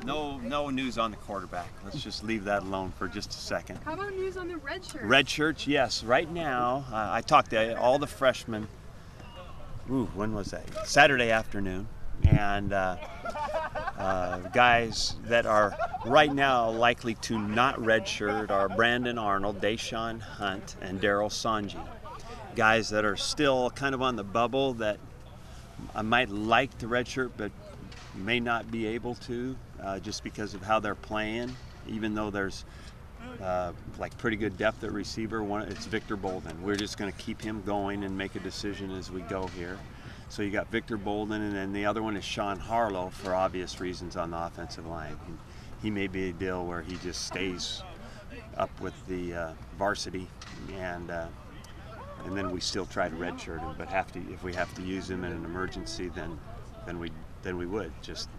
No news on the quarterback. Let's just leave that alone for just a second. How about news on the red shirts? Red shirts, yes. Right now, I talked to all the freshmen. When was that? Saturday afternoon. And guys that are right now likely to not redshirt are Brandon Arnold, Deshaun Hunt, and Daryl Sanji. Guys that are still kind of on the bubble that I might like to redshirt but may not be able to just because of how they're playing, even though there's like pretty good depth at receiver. It's Victor Bolden. We're just going to keep him going and make a decision as we go here. So you got Victor Bolden, and then the other one is Sean Harlow for obvious reasons on the offensive line. He may be a deal where he just stays up with the varsity, and then we still try to redshirt him. But if we have to use him in an emergency, then we would just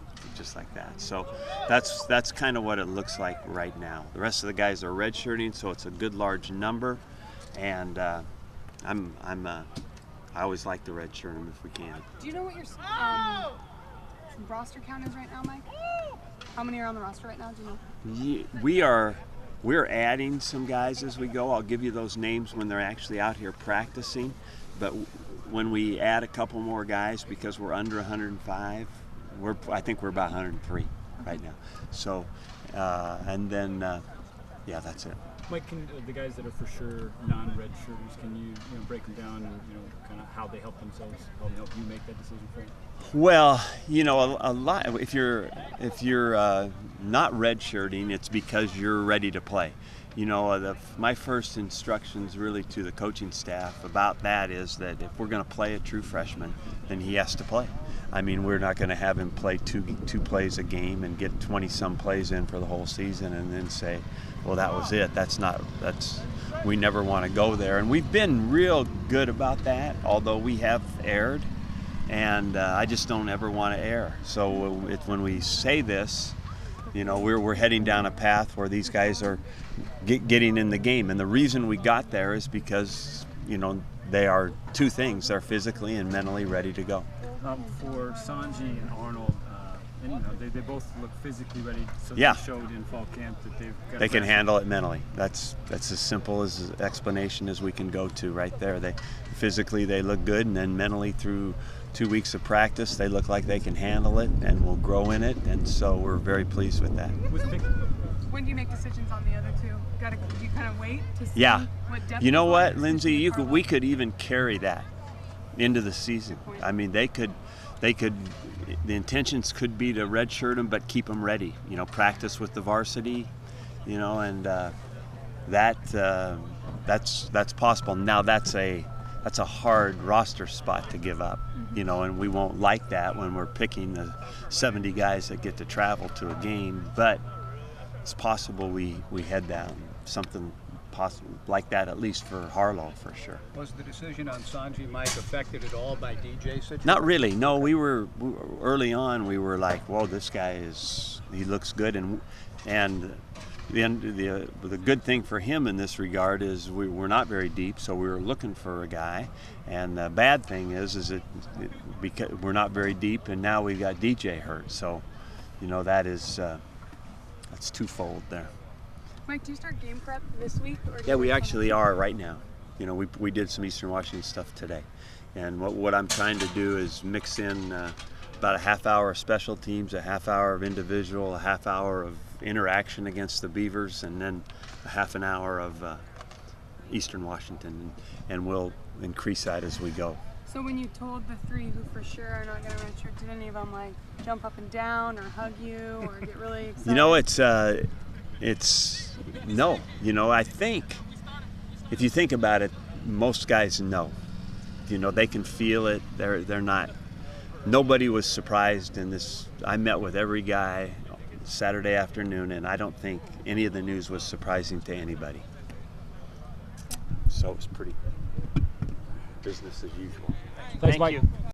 like that. So that's kind of what it looks like right now. The rest of the guys are redshirting, so it's a good large number, and I always like to redshirt them if we can. Do you know what your roster count is right now, Mike? How many are on the roster right now? Do you know? We're adding some guys as we go. I'll give you those names when they're actually out here practicing. But when we add a couple more guys, because we're under 105, I think we're about 103 right now. So, and then, yeah, that's it. Mike, can the guys that are for sure non-redshirters, can you break them down and kind of how they help themselves, how they help you make that decision for them? Well, a lot. If you're not redshirting, it's because you're ready to play. My first instructions really to the coaching staff about that is that if we're going to play a true freshman, then he has to play. I mean, we're not going to have him play two plays a game and get 20-some plays in for the whole season and then say, well, that was it. We never want to go there. And we've been real good about that, although we have erred. And I just don't ever want to err. So when we say this, we're heading down a path where these guys are getting in the game. And the reason we got there is because, they are two things. They're physically and mentally ready to go. For Sanji and Arnold, they both look physically ready. So yeah. They showed in fall camp that they can handle it mentally. That's as simple as an explanation as we can go to right there. Physically they look good, and then mentally through 2 weeks of practice they look like they can handle it and will grow in it, and so we're very pleased with that. When do you make decisions on the other two? Do you kind of wait to see what depth? You know what, Lindsay? We could even carry that into the season. I mean, they could. The intentions could be to redshirt them, but keep them ready. Practice with the varsity. And that's possible. Now that's a hard roster spot to give up. And we won't like that when we're picking the 70 guys that get to travel to a game. But it's possible we head down something possible like that, at least for Harlow, for sure. Was the decision on Sanji, Mike, affected at all by DJ's situation? Not really. No, we were early on. We were like, "Whoa, this guy he looks good," and the good thing for him in this regard is we're not very deep, so we were looking for a guy. And the bad thing is because we're not very deep, and now we got DJ hurt. So, that's twofold there. Mike, do you start game prep this week? Yeah, we actually are right now. We did some Eastern Washington stuff today. And what I'm trying to do is mix in about a half hour of special teams, a half hour of individual, a half hour of interaction against the Beavers, and then a half an hour of Eastern Washington. And we'll increase that as we go. So when you told the three who for sure are not going to redshirt, did any of them jump up and down or hug you or get really excited? It's no. I think if you think about it, most guys know. They can feel it. They're not. Nobody was surprised in this. I met with every guy Saturday afternoon, and I don't think any of the news was surprising to anybody. So it was pretty business as usual. Thanks, Mike. Thank you.